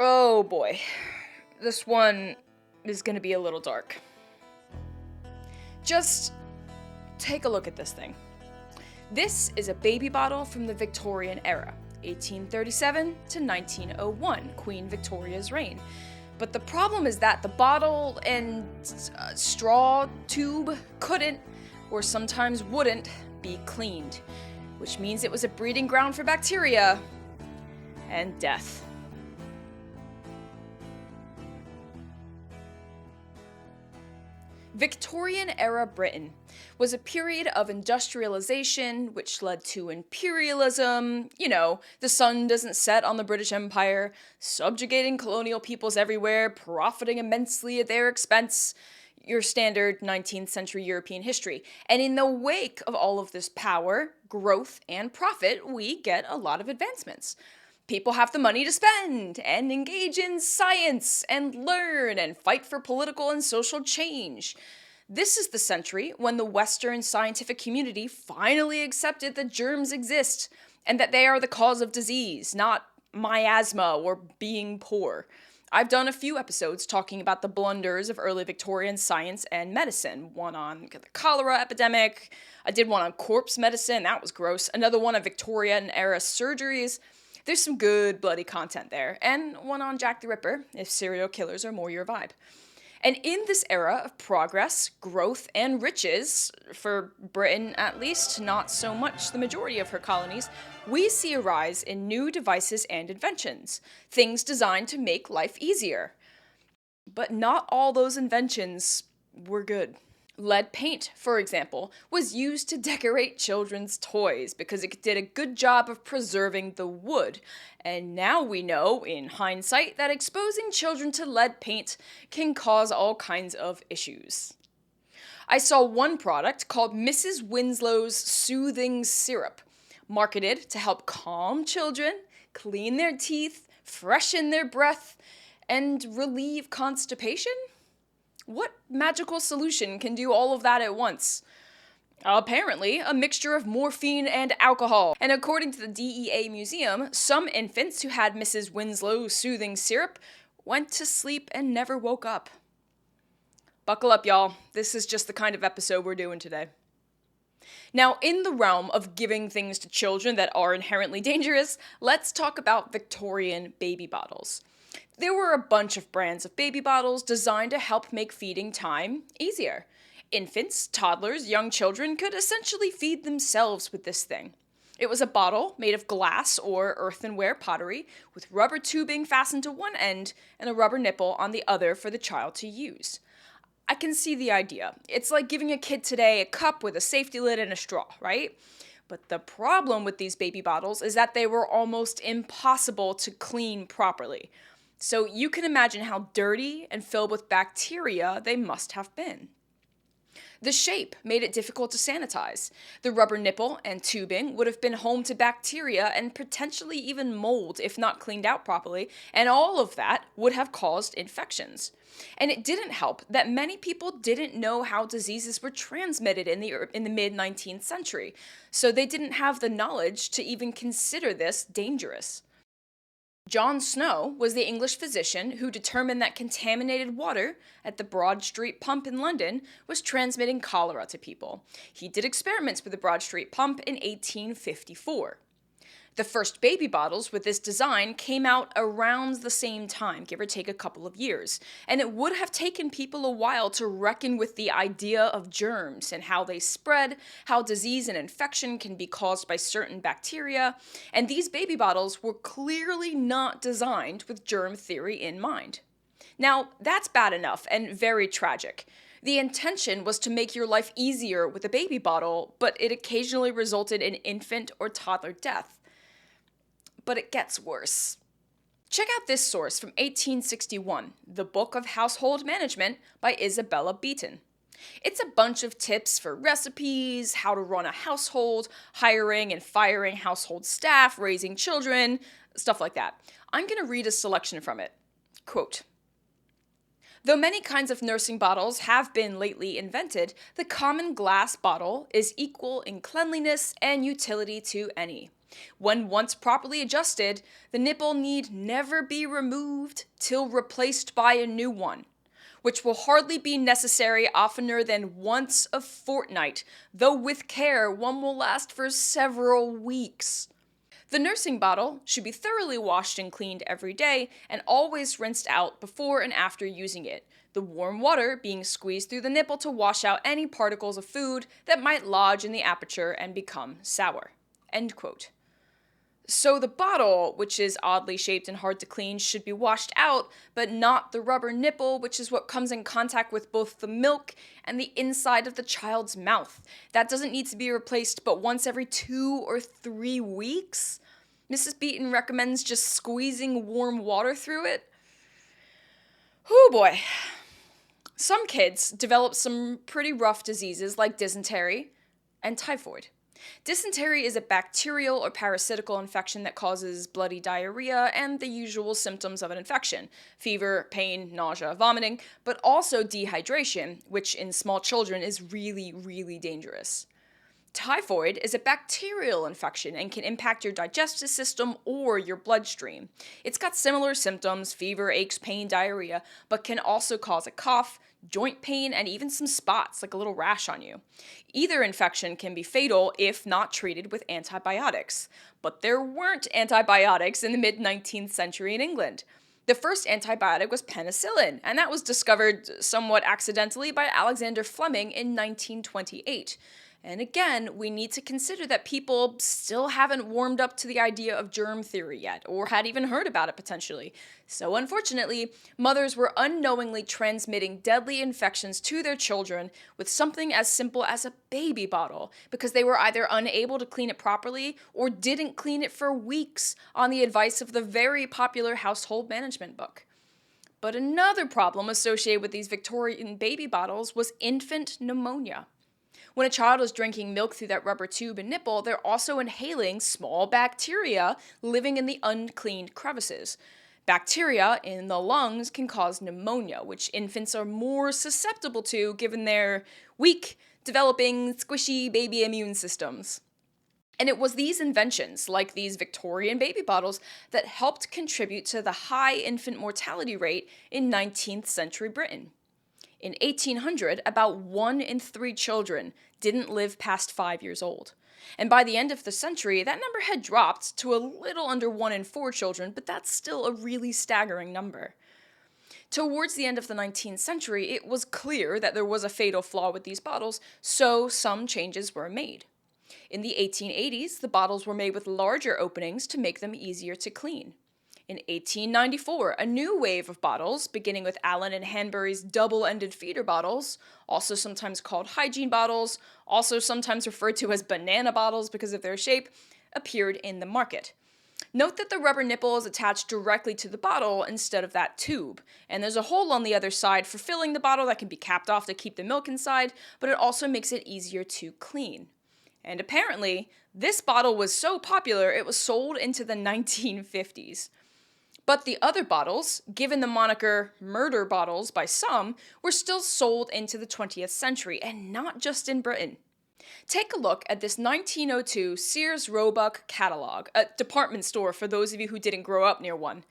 Oh boy, this one is gonna be a little dark. Just take a look at this thing. This is a baby bottle from the Victorian Era, 1837 to 1901, Queen Victoria's reign. But the problem is that the bottle and straw tube couldn't, or sometimes wouldn't, be cleaned, which means it was a breeding ground for bacteria and death. Victorian-era Britain was a period of industrialization which led to imperialism. You know, the sun doesn't set on the British Empire, subjugating colonial peoples everywhere, profiting immensely at their expense. Your standard 19th century European history. And in the wake of all of this power, growth, and profit, we get a lot of advancements. People have the money to spend and engage in science and learn and fight for political and social change. This is the century when the Western scientific community finally accepted that germs exist and that they are the cause of disease, not miasma or being poor. I've done a few episodes talking about the blunders of early Victorian science and medicine. One on the cholera epidemic. I did one on corpse medicine. That was gross. Another one on Victorian-era surgeries. There's some good bloody content there, and one on Jack the Ripper, if serial killers are more your vibe. And in this era of progress, growth, and riches, for Britain at least, not so much the majority of her colonies, we see a rise in new devices and inventions, things designed to make life easier. But not all those inventions were good. Lead paint, for example, was used to decorate children's toys because it did a good job of preserving the wood. And now we know, in hindsight, that exposing children to lead paint can cause all kinds of issues. I saw one product called Mrs. Winslow's Soothing Syrup, marketed to help calm children, clean their teeth, freshen their breath, and relieve constipation? What magical solution can do all of that at once? Apparently, a mixture of morphine and alcohol. And according to the DEA Museum, some infants who had Mrs. Winslow's Soothing Syrup went to sleep and never woke up. Buckle up, y'all. This is just the kind of episode we're doing today. Now, in the realm of giving things to children that are inherently dangerous, let's talk about Victorian baby bottles. There were a bunch of brands of baby bottles designed to help make feeding time easier. Infants, toddlers, young children could essentially feed themselves with this thing. It was a bottle made of glass or earthenware pottery with rubber tubing fastened to one end and a rubber nipple on the other for the child to use. I can see the idea. It's like giving a kid today a cup with a safety lid and a straw, right? But the problem with these baby bottles is that they were almost impossible to clean properly. So you can imagine how dirty and filled with bacteria they must have been. The shape made it difficult to sanitize. The rubber nipple and tubing would have been home to bacteria and potentially even mold if not cleaned out properly, and all of that would have caused infections. And it didn't help that many people didn't know how diseases were transmitted in the mid-19th century, so they didn't have the knowledge to even consider this dangerous. John Snow was the English physician who determined that contaminated water at the Broad Street pump in London was transmitting cholera to people. He did experiments with the Broad Street pump in 1854. The first baby bottles with this design came out around the same time, give or take a couple of years, and it would have taken people a while to reckon with the idea of germs and how they spread, how disease and infection can be caused by certain bacteria, and these baby bottles were clearly not designed with germ theory in mind. Now, that's bad enough and very tragic. The intention was to make your life easier with a baby bottle, but it occasionally resulted in infant or toddler death. But it gets worse. Check out this source from 1861, The Book of Household Management by Isabella Beeton. It's a bunch of tips for recipes, how to run a household, hiring and firing household staff, raising children, stuff like that. I'm going to read a selection from it. Quote, "Though many kinds of nursing bottles have been lately invented, the common glass bottle is equal in cleanliness and utility to any. When once properly adjusted, the nipple need never be removed till replaced by a new one, which will hardly be necessary oftener than once a fortnight, though with care one will last for several weeks. The nursing bottle should be thoroughly washed and cleaned every day and always rinsed out before and after using it, the warm water being squeezed through the nipple to wash out any particles of food that might lodge in the aperture and become sour. End quote. So the bottle, which is oddly shaped and hard to clean, should be washed out, but not the rubber nipple, which is what comes in contact with both the milk and the inside of the child's mouth. That doesn't need to be replaced but once every 2 or 3 weeks. Mrs. Beaton recommends just squeezing warm water through it. Oh boy. Some kids develop some pretty rough diseases like dysentery and typhoid. Dysentery is a bacterial or parasitical infection that causes bloody diarrhea and the usual symptoms of an infection: fever, pain, nausea, vomiting, but also dehydration, which in small children is really, really dangerous. Typhoid is a bacterial infection and can impact your digestive system or your bloodstream. It's got similar symptoms: fever, aches, pain, diarrhea, but can also cause a cough, joint pain, and even some spots, like a little rash on you. Either infection can be fatal if not treated with antibiotics. But there weren't antibiotics in the mid-19th century in England. The first antibiotic was penicillin, and that was discovered somewhat accidentally by Alexander Fleming in 1928. And again, we need to consider that people still haven't warmed up to the idea of germ theory yet, or had even heard about it potentially. So unfortunately, mothers were unknowingly transmitting deadly infections to their children with something as simple as a baby bottle, because they were either unable to clean it properly or didn't clean it for weeks on the advice of the very popular household management book. But another problem associated with these Victorian baby bottles was infant pneumonia. When a child is drinking milk through that rubber tube and nipple, they're also inhaling small bacteria living in the uncleaned crevices. Bacteria in the lungs can cause pneumonia, which infants are more susceptible to given their weak, developing, squishy baby immune systems. And it was these inventions, like these Victorian baby bottles, that helped contribute to the high infant mortality rate in 19th century Britain. In 1800, about 1 in 3 children didn't live past 5 years old. And by the end of the century, that number had dropped to a little under 1 in 4 children, but that's still a really staggering number. Towards the end of the 19th century, it was clear that there was a fatal flaw with these bottles, so some changes were made. In the 1880s, the bottles were made with larger openings to make them easier to clean. In 1894, a new wave of bottles, beginning with Allen and Hanbury's double-ended feeder bottles, also sometimes called hygiene bottles, also sometimes referred to as banana bottles because of their shape, appeared in the market. Note that the rubber nipple is attached directly to the bottle instead of that tube, and there's a hole on the other side for filling the bottle that can be capped off to keep the milk inside, but it also makes it easier to clean. And apparently, this bottle was so popular it was sold into the 1950s. But the other bottles, given the moniker murder bottles by some, were still sold into the 20th century, and not just in Britain. Take a look at this 1902 Sears Roebuck catalog, a department store for those of you who didn't grow up near one.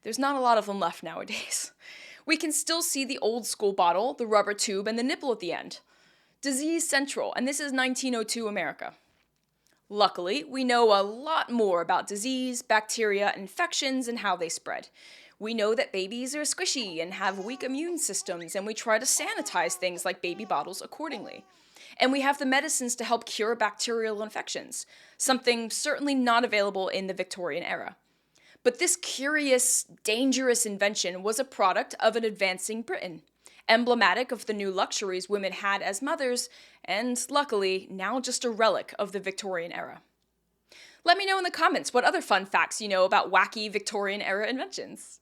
There's not a lot of them left nowadays. We can still see the old school bottle, the rubber tube, and the nipple at the end. Disease Central, and this is 1902 America. Luckily, we know a lot more about disease, bacteria, infections, and how they spread. We know that babies are squishy and have weak immune systems, and we try to sanitize things like baby bottles accordingly. And we have the medicines to help cure bacterial infections, something certainly not available in the Victorian era. But this curious, dangerous invention was a product of an advancing Britain, emblematic of the new luxuries women had as mothers, and luckily, now just a relic of the Victorian era. Let me know in the comments what other fun facts you know about wacky Victorian era inventions.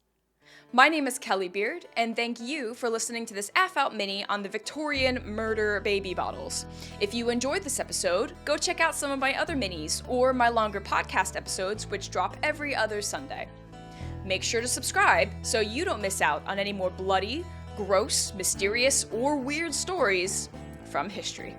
My name is Kelly Beard, and thank you for listening to this F-Out mini on the Victorian murder baby bottles. If you enjoyed this episode, go check out some of my other minis, or my longer podcast episodes, which drop every other Sunday. Make sure to subscribe so you don't miss out on any more bloody, gross, mysterious, or weird stories from history.